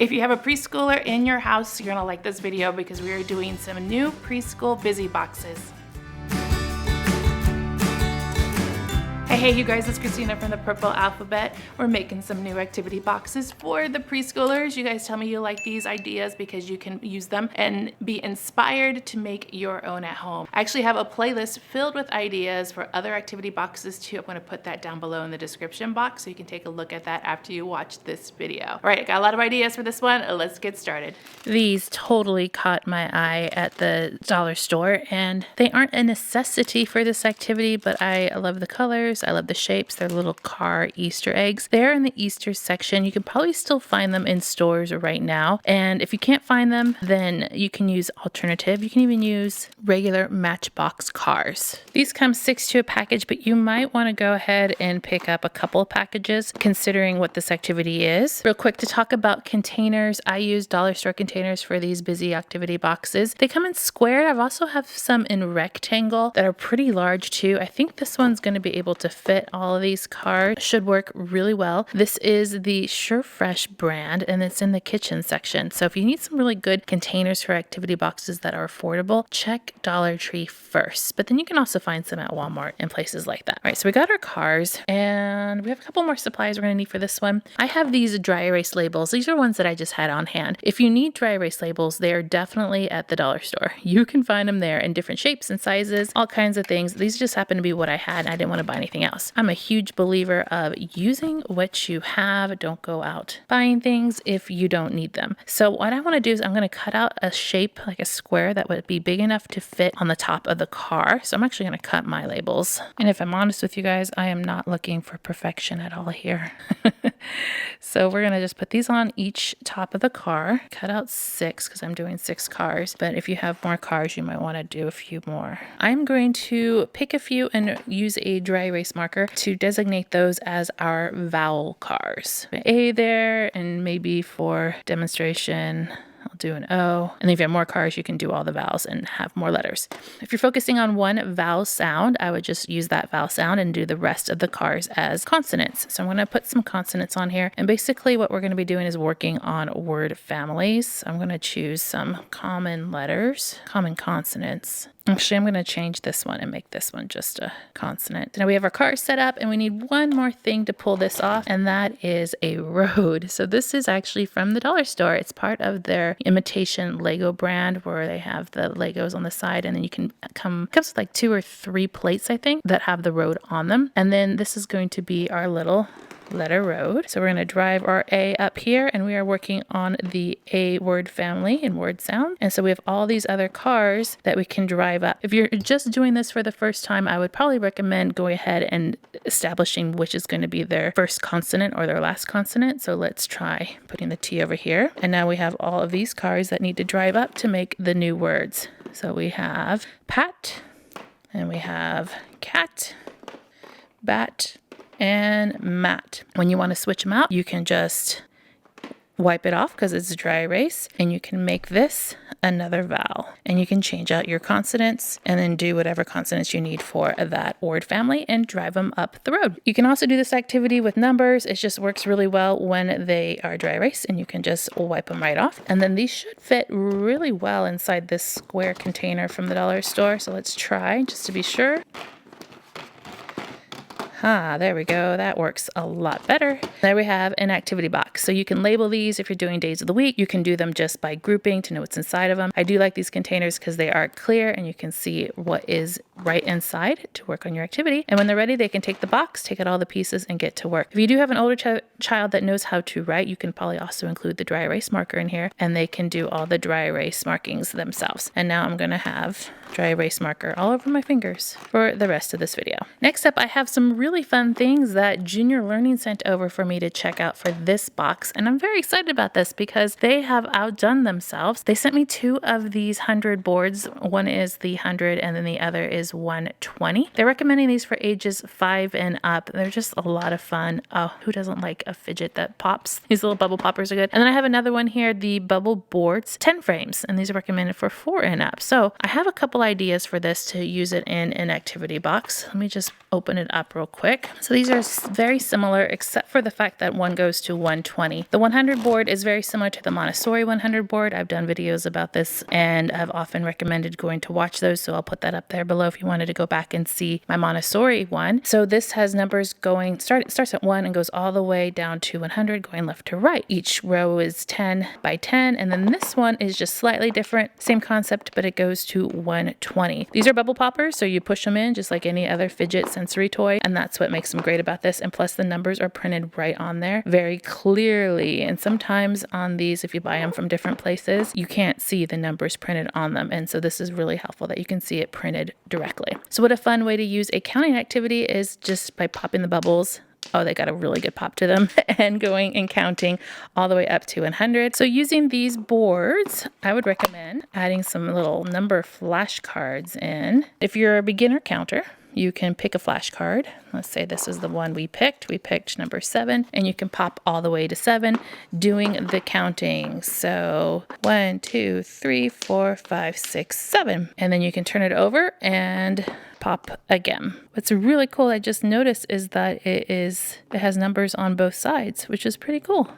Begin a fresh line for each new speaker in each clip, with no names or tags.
If you have a preschooler in your house, you're gonna like this video because we are doing some new preschool busy boxes. Hey you guys, it's Christina from the Purple Alphabet. We're making some new activity boxes for the preschoolers. You guys tell me you like these ideas because you can use them and be inspired to make your own at home. I actually have a playlist filled with ideas for other activity boxes too. I'm gonna put that down below in the description box so you can take a look at that after you watch this video. All right, I got a lot of ideas for this one. Let's get started. These totally caught my eye at the dollar store, and they aren't a necessity for this activity, but I love the colors. I love the shapes. They're little car Easter eggs. They're in the Easter section. You can probably still find them in stores right now. And if you can't find them, then you can use alternative. You can even use regular Matchbox cars. These come 6 to a package, but you might want to go ahead and pick up a couple of packages considering what this activity is. Real quick to talk about containers. I use dollar store containers for these busy activity boxes. They come in square. I've also have some in rectangle that are pretty large too. I think this one's going to be able to fit all of these cards. Should work really well. This is the Surefresh brand and it's in the kitchen section. So if you need some really good containers for activity boxes that are affordable, check Dollar Tree first. But then you can also find some at Walmart and places like that. All right, so we got our cars and we have a couple more supplies we're going to need for this one. I have these dry erase labels. These are ones that I just had on hand. If you need dry erase labels, they are definitely at the dollar store. You can find them there in different shapes and sizes, all kinds of things. These just happen to be what I had. I didn't want to buy anything else. I'm a huge believer of using what you have. Don't go out buying things if you don't need them. So what I want to do is I'm going to cut out a shape like a square that would be big enough to fit on the top of the car. So I'm actually going to cut my labels. And if I'm honest with you guys, I am not looking for perfection at all here. So we're going to just put these on each top of the car. Cut out 6 because I'm doing 6 cars. But if you have more cars, you might want to do a few more. I'm going to pick a few and use a dry erase marker to designate those as our vowel cars. A there, and maybe for demonstration, I'll do an O. And if you have more cars, you can do all the vowels and have more letters. If you're focusing on one vowel sound, I would just use that vowel sound and do the rest of the cars as consonants. So I'm going to put some consonants on here. And basically what we're going to be doing is working on word families. I'm going to choose some common letters, common consonants. Actually, I'm going to change this one and make this one just a consonant. Now we have our cars set up and we need one more thing to pull this off, and that is a road. So this is actually from the dollar store. It's part of their imitation Lego brand where they have the Legos on the side, and then you can comes with like 2 or 3 plates, I think, that have the road on them. And then this is going to be our little letter road. So we're going to drive our A up here, and we are working on the A word family in word sound. And so we have all these other cars that we can drive up. If you're just doing this for the first time, I would probably recommend going ahead and establishing which is going to be their first consonant or their last consonant. So let's try putting the T over here. And now we have all of these cars that need to drive up to make the new words. So we have pat, and we have cat, bat, and mat. When you want to switch them out, you can just wipe it off because it's a dry erase, and you can make this another vowel. And you can change out your consonants and then do whatever consonants you need for that word family and drive them up the road. You can also do this activity with numbers. It just works really well when they are dry erase, and you can just wipe them right off. And then these should fit really well inside this square container from the dollar store. So let's try just to be sure. There we go. That works a lot better. There we have an activity box. So you can label these if you're doing days of the week. You can do them just by grouping to know what's inside of them. I do like these containers because they are clear and you can see what is right inside to work on your activity. And when they're ready, they can take the box, take out all the pieces, and get to work. If you do have an older child that knows how to write, you can probably also include the dry erase marker in here, and they can do all the dry erase markings themselves. And now I'm going to have dry erase marker all over my fingers for the rest of this video. Next up, I have some really fun things that Junior Learning sent over for me to check out for this box. And I'm very excited about this because they have outdone themselves. They sent me 2 of these 100 boards. One is the 100 and then the other is 120. They're recommending these for ages 5 and up. They're just a lot of fun. Oh, who doesn't like a fidget that pops? These little bubble poppers are good. And then I have another one here, the bubble boards, 10 frames. And these are recommended for 4 and up. So I have a couple ideas for this to use it in an activity box. Let me just open it up real quick. quick. So these are very similar except for the fact that one goes to 120. The 100 board is very similar to the Montessori 100 board. I've done videos about this and I've often recommended going to watch those, so I'll put that up there below if you wanted to go back and see my Montessori one. So this has numbers going, starts at 1 and goes all the way down to 100, going left to right. Each row is 10 by 10, and then this one is just slightly different. Same concept, but it goes to 120. These are bubble poppers, so you push them in just like any other fidget sensory toy, and that's what makes them great about this. And plus the numbers are printed right on there very clearly. And sometimes on these, if you buy them from different places, you can't see the numbers printed on them. And so this is really helpful that you can see it printed directly. So what a fun way to use a counting activity is just by popping the bubbles. Oh, they got a really good pop to them, and going and counting all the way up to 100. So using these boards, I would recommend adding some little number flashcards in. If you're a beginner counter, you can pick a flashcard. Let's say this is the one we picked. We picked number 7, and you can pop all the way to 7 doing the counting. So 1, 2, 3, 4, 5, 6, 7. And then you can turn it over and pop again. What's really cool I just noticed is that it has numbers on both sides, which is pretty cool.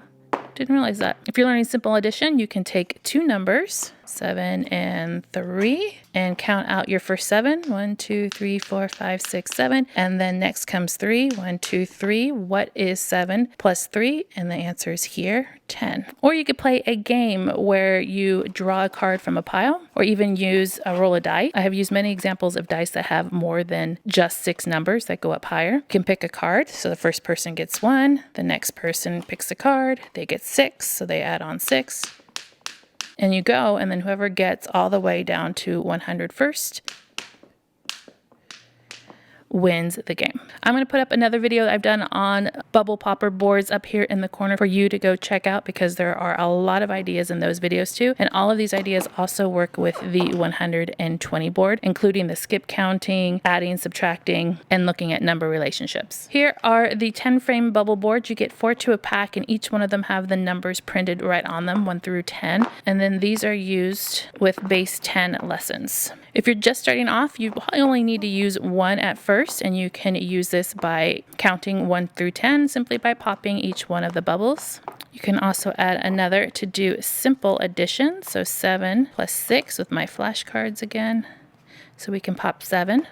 Didn't realize that. If you're learning simple addition, you can take two numbers, 7 and 3, and count out your first 7. 1, 2, 3, 4, 5, 6, 7. And then next comes 3. 1, 2, 3. What is 7 plus 3? And the answer is here, 10. Or you could play a game where you draw a card from a pile, or even use a roll of dice. I have used many examples of dice that have more than just 6 numbers that go up higher. You can pick a card. So the first person gets 1. The next person picks a card. They get 6. So they add on 6. And you go, and then whoever gets all the way down to 100 first wins the game. I'm going to put up another video that I've done on bubble popper boards up here in the corner for you to go check out, because there are a lot of ideas in those videos too. And all of these ideas also work with the 120 board, including the skip counting, adding, subtracting, and looking at number relationships. Here are the 10 frame bubble boards. You get 4 to a pack, and each one of them have the numbers printed right on them, 1 through 10. And then these are used with base 10 lessons. If you're just starting off, you only need to use 1 at first, and you can use this by counting 1 through 10 simply by popping each one of the bubbles. You can also add another to do simple addition, so 7 plus 6 with my flashcards again. So we can pop 7,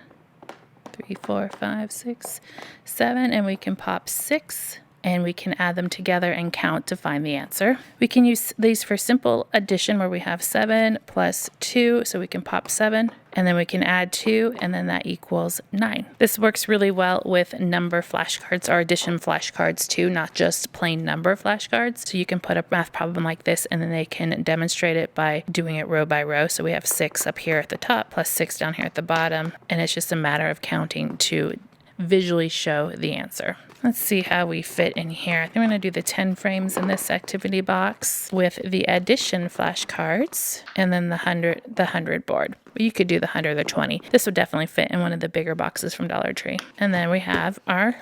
3, 4, 5, 6, 7, and we can pop 6. And we can add them together and count to find the answer. We can use these for simple addition where we have 7 plus 2, so we can pop 7, and then we can add 2, and then that equals 9. This works really well with number flashcards or addition flashcards too, not just plain number flashcards. So you can put a math problem like this, and then they can demonstrate it by doing it row by row. So we have 6 up here at the top plus 6 down here at the bottom, and it's just a matter of counting to visually show the answer. Let's see how we fit in here. I think I'm going to do the 10 frames in this activity box with the addition flashcards, and then the 100 board. But you could do the 100 or the 20. This would definitely fit in one of the bigger boxes from Dollar Tree. And then we have our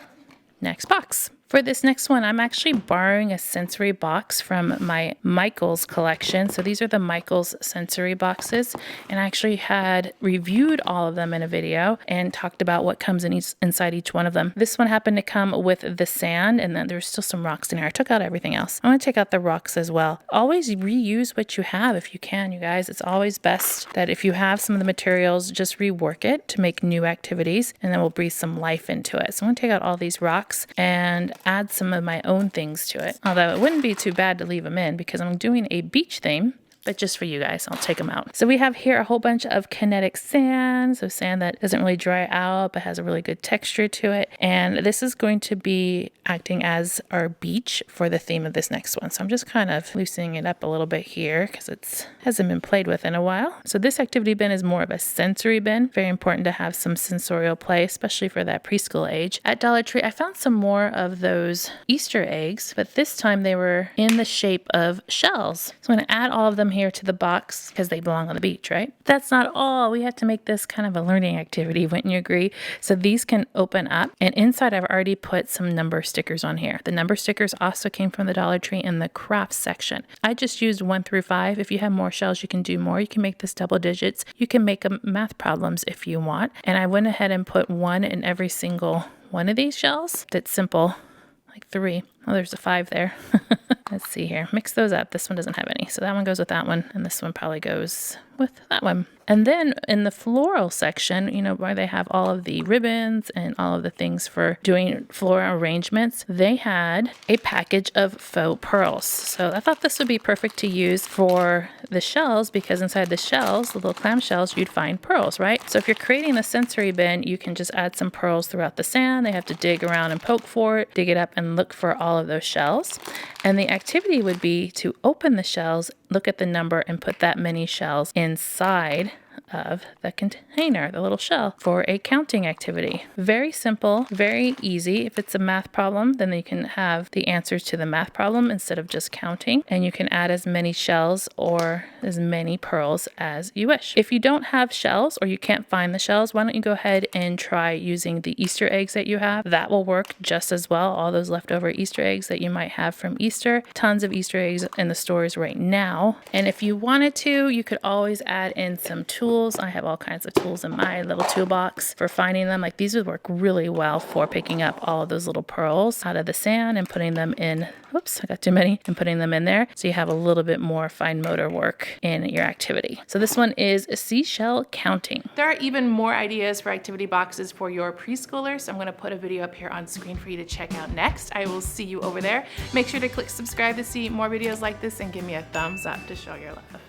next box. For this next one, I'm actually borrowing a sensory box from my Michaels collection. So these are the Michaels sensory boxes, and I actually had reviewed all of them in a video and talked about what comes in inside each one of them. This one happened to come with the sand, and then there's still some rocks in here. I took out everything else. I'm going to take out the rocks as well. Always reuse what you have if you can, you guys. It's always best that if you have some of the materials, just rework it to make new activities, and then we'll breathe some life into it. So I'm going to take out all these rocks and add some of my own things to it. Although it wouldn't be too bad to leave them in because I'm doing a beach theme, but just for you guys, I'll take them out. So we have here a whole bunch of kinetic sand, so sand that doesn't really dry out but has a really good texture to it. And this is going to be acting as our beach for the theme of this next one. So I'm just kind of loosening it up a little bit here because it hasn't been played with in a while. So this activity bin is more of a sensory bin. Very important to have some sensorial play, especially for that preschool age. At Dollar Tree, I found some more of those Easter eggs, but this time they were in the shape of shells. So I'm going to add all of them here here to the box because they belong on the beach, right? That's not all. We have to make this kind of a learning activity, wouldn't you agree? So these can open up, and inside I've already put some number stickers on here. The number stickers also came from the Dollar Tree in the crafts section. I just used 1 through 5. If you have more shells, you can do more. You can make this double digits. You can make them math problems if you want. And I went ahead and put 1 in every single one of these shells. That's simple, like 3. Oh, there's a 5 there. Let's see here. Mix those up. This one doesn't have any. So that one goes with that one. And this one probably goes with that one. And then in the floral section, you know, where they have all of the ribbons and all of the things for doing floral arrangements, they had a package of faux pearls. So I thought this would be perfect to use for the shells, because inside the shells, the little clam shells, you'd find pearls, right? So if you're creating the sensory bin, you can just add some pearls throughout the sand. They have to dig around and poke for it, dig it up and look for all of those shells. And the activity would be to open the shells, look at the number, and put that many shells inside of the container, the little shell, for a counting activity. Very simple, very easy. If it's a math problem, then you can have the answers to the math problem instead of just counting, and you can add as many shells or as many pearls as you wish. If you don't have shells or you can't find the shells, why don't you go ahead and try using the Easter eggs that you have. That will work just as well. All those leftover Easter eggs that you might have from Easter. Tons of Easter eggs in the stores right now. And if you wanted to, you could always add in some tools. I have all kinds of tools in my little toolbox for finding them. Like these would work really well for picking up all of those little pearls out of the sand and putting them in, whoops, I got too many, and putting them in there. So you have a little bit more fine motor work in your activity. So this one is seashell counting. There are even more ideas for activity boxes for your preschoolers. So I'm going to put a video up here on screen for you to check out next. I will see you over there. Make sure to click subscribe to see more videos like this and give me a thumbs up to show your love.